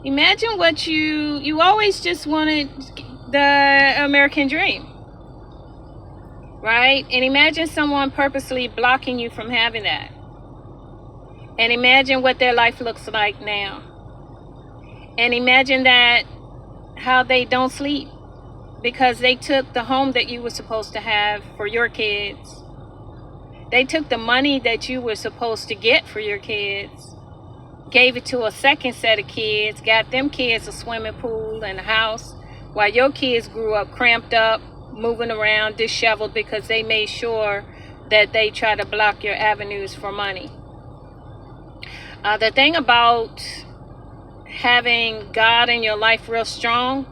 Imagine what you always just wanted, the American dream, right? And imagine someone purposely blocking you from having that. And imagine what their life looks like now. And imagine that how they don't sleep because they took the home that you were supposed to have for your kids. They took the money that you were supposed to get for your kids, gave it to a second set of kids, got them kids a swimming pool and a house, while your kids grew up cramped up, moving around, disheveled, because they made sure that they try to block your avenues for money. The thing about having God in your life real strong,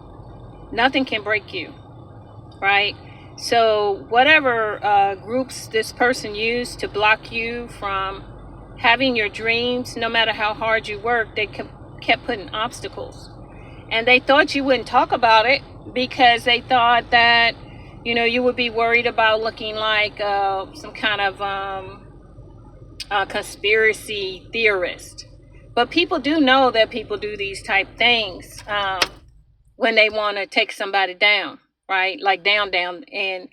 nothing can break you, right? So whatever groups this person used to block you from having your dreams, no matter how hard you worked, they kept putting obstacles. And they thought you wouldn't talk about it because they thought that, you would be worried about looking like some kind of conspiracy theorist. But people do know that people do these type things when they want to take somebody down, right? Like down. And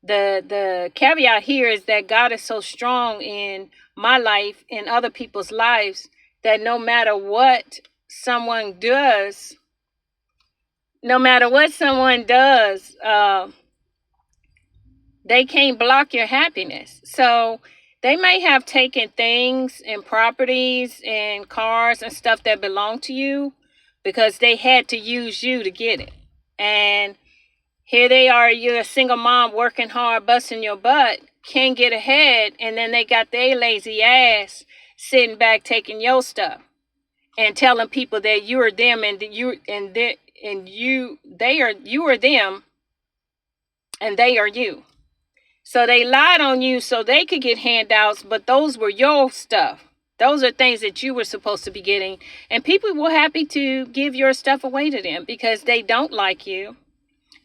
the caveat here is that God is so strong in my life and other people's lives that no matter what someone does, they can't block your happiness. So they may have taken things and properties and cars and stuff that belong to you because they had to use you to get it. And here they are, you're a single mom working hard, busting your butt, can't get ahead, and then they got their lazy ass sitting back taking your stuff and telling people that you are them and you are them and they are you. So they lied on you so they could get handouts, but those were your stuff. Those are things that you were supposed to be getting. And people were happy to give your stuff away to them because they don't like you.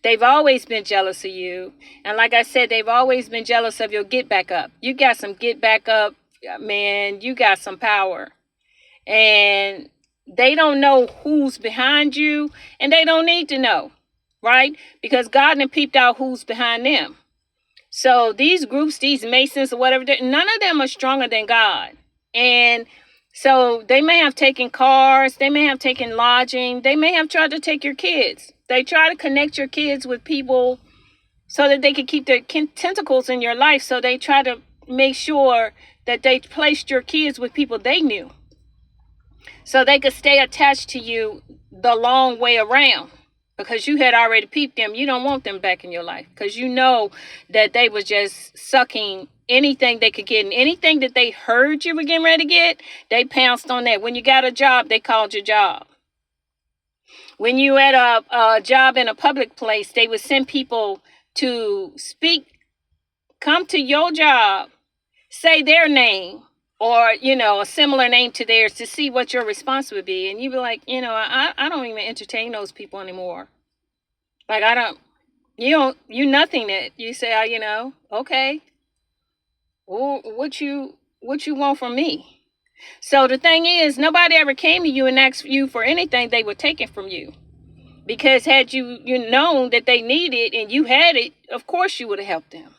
They've always been jealous of you. And like I said, they've always been jealous of your get back up. You got some get back up, man. You got some power. And they don't know who's behind you. And they don't need to know, right? Because God done peeped out who's behind them. So these groups, these Masons or whatever, none of them are stronger than God. And so they may have taken cars, they may have taken lodging, they may have tried to take your kids. They try to connect your kids with people so that they could keep their tentacles in your life. So they try to make sure that they placed your kids with people they knew so they could stay attached to you the long way around. Because you had already peeped them. You don't want them back in your life. Because you know that they was just sucking anything they could get. And anything that they heard you were getting ready to get, they pounced on that. When you got a job, they called your job. When you had a job in a public place, they would send people to come to your job, say their name, or, a similar name to theirs to see what your response would be. And you'd be like, I don't even entertain those people anymore. Like, you nothing that you say, okay, well, what you want from me? So the thing is, nobody ever came to you and asked you for anything they were taking from you. Because had you known that they needed and you had it, of course you would have helped them.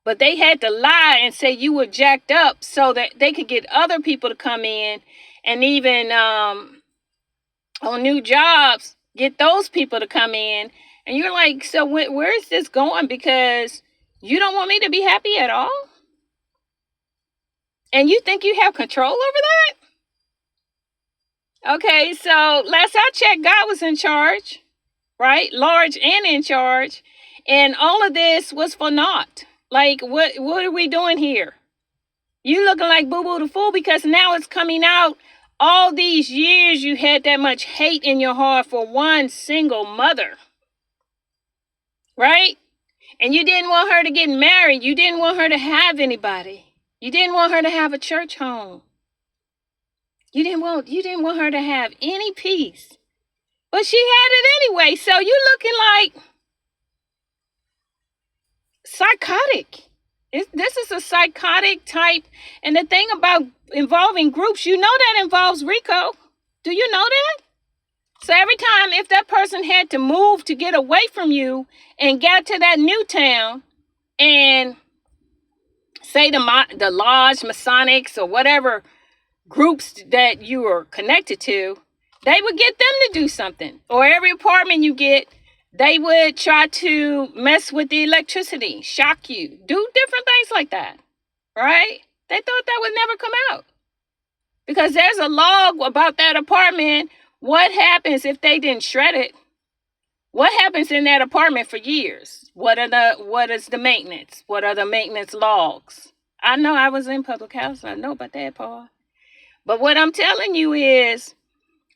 But they had to lie and say you were jacked up so that they could get other people to come in and even on new jobs, get those people to come in. And you're like, so where is this going? Because you don't want me to be happy at all? And you think you have control over that? Okay, so last I checked, God was in charge, right? Large and in charge. And all of this was for naught. Like, what are we doing here? You looking like Boo Boo the Fool because now it's coming out. All these years you had that much hate in your heart for one single mother. Right? And you didn't want her to get married. You didn't want her to have anybody. You didn't want her to have a church home. You didn't want her to have any peace. But she had it anyway. So you looking like psychotic. This is a psychotic type. And the thing about involving groups, that involves RICO. Do you know that? So every time if that person had to move to get away from you and got to that new town and say the Lodge, Masonics, or whatever groups that you are connected to, they would get them to do something. Or every apartment you get, they would try to mess with the electricity, shock you, do different things like that, right? They thought that would never come out because there's a log about that apartment. What happens if they didn't shred it? What happens in that apartment for years? What is the maintenance? What are the maintenance logs? I know I was in public housing. I know about that part. But what I'm telling you is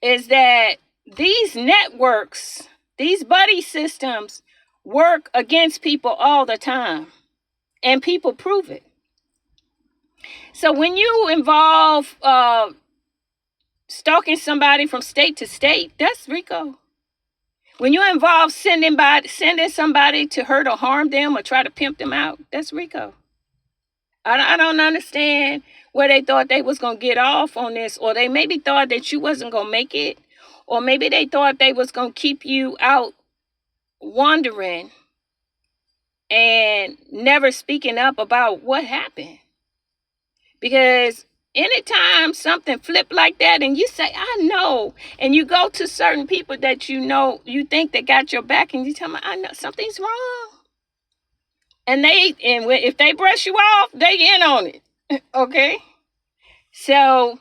that these networks, these buddy systems work against people all the time. And people prove it. So when you involve stalking somebody from state to state, that's RICO. When you involve sending somebody to hurt or harm them or try to pimp them out, that's RICO. I don't understand where they thought they was going to get off on this, or they maybe thought that you wasn't going to make it, or maybe they thought they was going to keep you out wandering and never speaking up about what happened. Because anytime something flip like that and you say, I know, and you go to certain people that you know, you think they got your back, and you tell them, I know something's wrong. And if they brush you off, they in on it. Okay? So,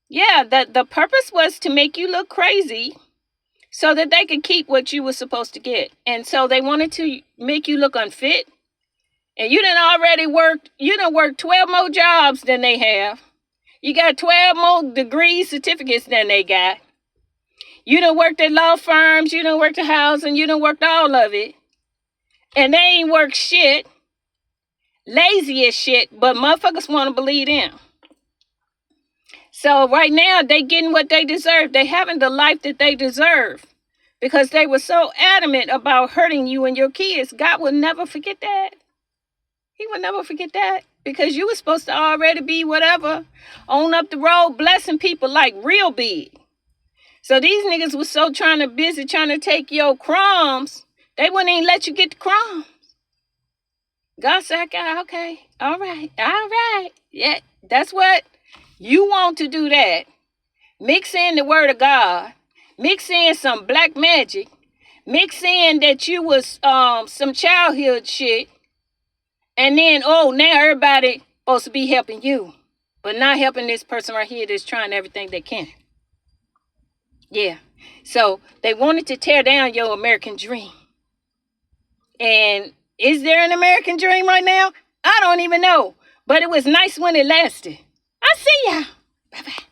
yeah, the purpose was to make you look crazy so that they could keep what you were supposed to get. And so they wanted to make you look unfit. And you done worked 12 more jobs than they have. You got 12 more degree certificates than they got. You done worked at law firms, you done worked at housing, you done worked all of it. And they ain't worked shit. Lazy as shit, but motherfuckers want to believe them. So right now, they getting what they deserve. They having the life that they deserve. Because they were so adamant about hurting you and your kids. God will never forget that. He will never forget that. Because you were supposed to already be whatever. On up the road, blessing people like real big. So these niggas was so busy trying to take your crumbs. They wouldn't even let you get the crumbs. God said, okay, all right. Yeah, that's what you want to do that. Mix in the word of God. Mix in some black magic. Mix in that you was some childhood shit. And then, now everybody supposed to be helping you. But not helping this person right here that's trying everything they can. Yeah. So they wanted to tear down your American dream. And is there an American dream right now? I don't even know. But it was nice when it lasted. I see ya. Bye-bye.